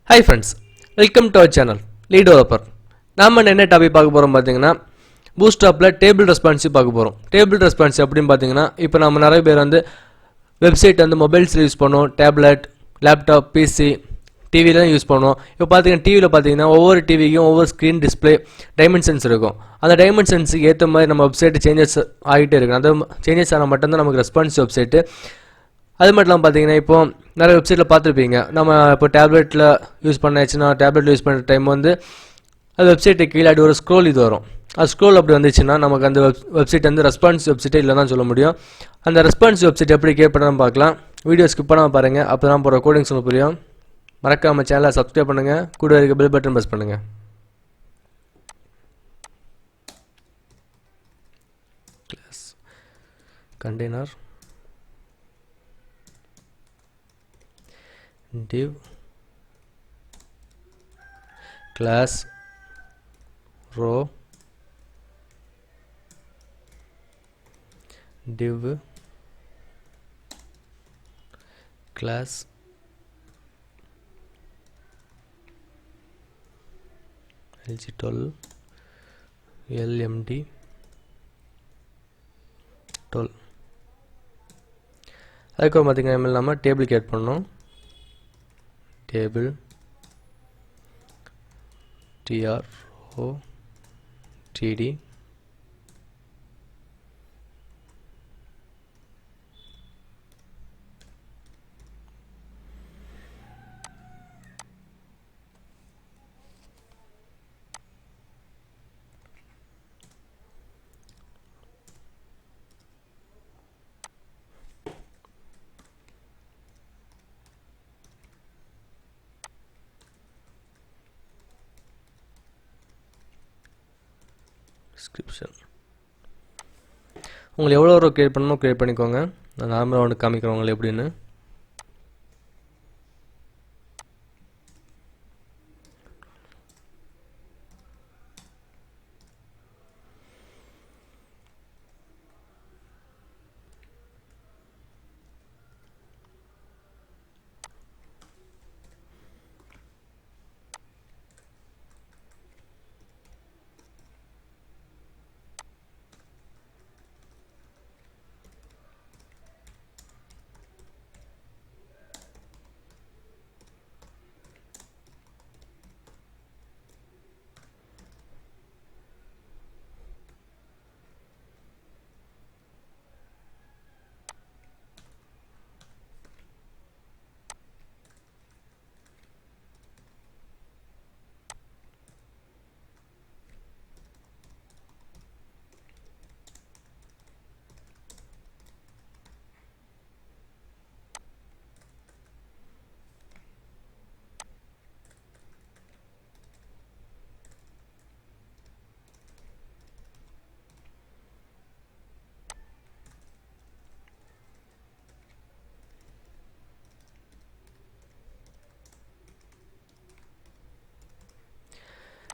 Hi friends, welcome to our channel Lead Developer. நாம என்ன topic பார்க்க போறோம் பாத்தீங்கன்னா Bootstrapல டேபிள் ரெஸ்பான்சிவ் பார்க்க போறோம். டேபிள் ரெஸ்பான்சிவ் அப்படினு பாத்தீங்கன்னா இப்போ நாம நிறைய பேர் வந்து வெப்சைட் வந்து மொபைல்ஸ்ல யூஸ் பண்ணுவோம், டேப்லெட், லேப்டாப், பிசி, டிவில யூஸ் பண்ணுவோம். இப்போ பாத்தீங்கன்னா டிவில பாத்தீங்கன்னா ஒவ்வொரு டிவிக்கும் ஒவ்வொரு ஸ்கிரீன் டிஸ்ப்ளே டைமென்ஷன்ஸ் இருக்கும். அந்த டைமென்ஷன்ஸ்க்கு ஏத்த மாதிரி நம்ம வெப்சைட் சேஞ்சஸ் ஆகிட்டே இருக்கு. அந்த சேஞ்சஸ் ஆனா மட்டும் தான் நமக்கு ரெஸ்பான்சிவ் வெப்சைட். அது மட்டும் இல்லாமல் பார்த்தீங்கன்னா இப்போ நிறைய வெப்சைட்டில் பார்த்துருப்பீங்க. நம்ம இப்போ டேப்லெட்டில் யூஸ் பண்ணாச்சுன்னா டேப்லெட்டில் யூஸ் பண்ணுற டைம் வந்து அது வெப்சைட்டு கீழே அப்படி ஒரு ஸ்க்ரோல் இது வரும். அது ஸ்க்ரோல் அப்படி வந்துச்சுன்னா நமக்கு அந்த வெப்சைட் வந்து ரெஸ்பான்ஸ் வெப்சைட்டே இல்லை தான் சொல்ல முடியும். அந்த ரெஸ்பான்ஸ் வெப்சைட் எப்படி கிரியேட் பண்ணாமல் பார்க்கலாம். வீடியோ ஸ்கிப் பண்ணாமல் பாருங்கள், அப்போ தான் போகிற கோடிங்ஸ் உங்களுக்கு புரியும். மறக்காமல் சேனலை சப்ஸ்கிரைப் பண்ணுங்கள், கூட இருக்க பெல் பட்டன் ப்ரெஸ் பண்ணுங்கள். Class container div class row div class lg12 lmd 12 அதுக்கு பார்த்தீங்கன்னா நம்ம டேபிள் கிரியேட் பண்ணோம். table tro td description. உங்களுக்கு எவ்வளோ ரோ கிரியேட் பண்ணணுமோ கிரியேட் பண்ணிக்கோங்க. நான் நார்மலாக ஒன்று காமிக்கிறேன் உங்களுக்கு எப்படின்னு.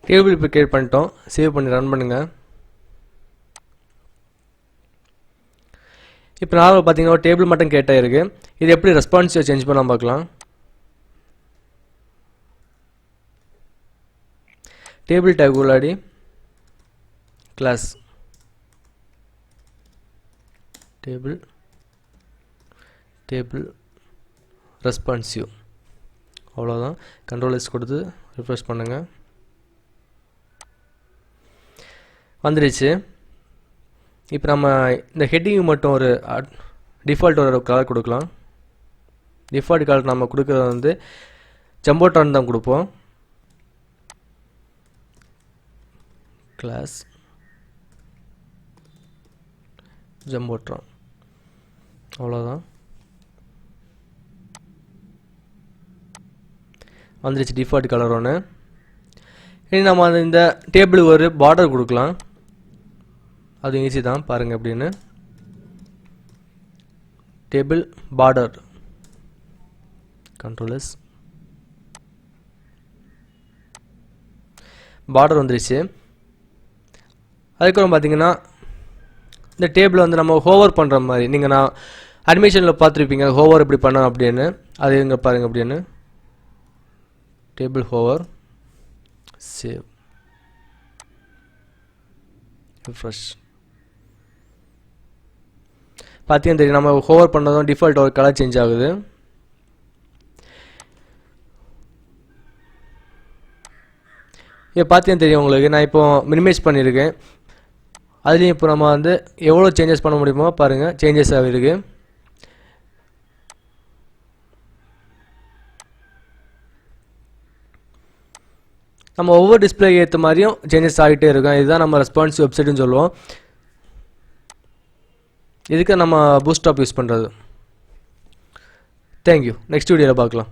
டேபிள் இப்போ கிரியேட் பண்ணிட்டோம். சேவ் பண்ணி ரன் பண்ணுங்கள். இப்போ நார்மல் பார்த்தீங்கன்னா ஒரு டேபிள் மட்டும் கிரியேட் ஆகிருக்கு. இது எப்படி ரெஸ்பான்சிவ் சேஞ்ச் பண்ணலாம் பார்க்கலாம். டேபிள் டேக் உள்ளாடி கிளாஸ் டேபிள் ரெஸ்பான்சிவ், அவ்வளோதான். கண்ட்ரோல் எஸ் கொடுத்து ரிஃப்ரெஷ் பண்ணுங்கள். வந்துடுச்சு. இப்போ நம்ம இந்த ஹெட்டிங் மட்டும் ஒரு டிஃபால்ட் ஒரு கலர் கொடுக்கலாம். டிஃபால்ட் கலர் நம்ம கொடுக்குறது வந்து ஜம்போட்ரான் தான் கொடுப்போம். கிளாஸ் ஜம்போட்ரான், அவ்வளோதான். வந்துடுச்சு டிஃபால்ட் கலர் ஒன்று. இனி நம்ம இந்த டேபிளுக்கு ஒரு பார்டர் கொடுக்கலாம். அது ஈஸி தான், பாருங்கள் எப்படின்னு. Table border, control S, border வந்துருச்சு. அதுக்கப்புறம் பார்த்தீங்கன்னா இந்த டேபிள் வந்து நம்ம ஹோவர் பண்ணுற மாதிரி, நீங்கள் நான் அனிமேஷனில் பார்த்துருப்பீங்க ஹோவர் இப்படி பண்ணோம் அப்படின்னு. அது இங்கே பாருங்கள் அப்படின்னு. டேபிள் ஹோவர் சேவ் refresh பார்த்தீங்கன்னா தெரியும் நம்ம ஹோவர் பண்ணதும் டிஃபால்ட் ஒரு கலர் சேஞ்ச் ஆகுது. இப்போ பார்த்தீங்கன்னா தெரியும் உங்களுக்கு நான் இப்போ மினிமைஸ் பண்ணியிருக்கேன். அதுலேயும் இப்போ நம்ம வந்து எவ்வளோ சேஞ்சஸ் பண்ண முடியுமோ பாருங்கள் சேஞ்சஸ் ஆகிருக்கு. நம்ம ஒவ்வொரு டிஸ்பிளே ஏற்ற மாதிரியும் சேஞ்சஸ் ஆகிட்டே இருக்கும். இதுதான் நம்ம ரெஸ்பான்சிவ் வெப்சைட்னு சொல்லுவோம். இதுக்கு நம்ம பூஸ்ட்ராப் யூஸ் பண்ணுறது. தேங்க்யூ. நெக்ஸ்ட் வீடியோவில் பார்க்கலாம்.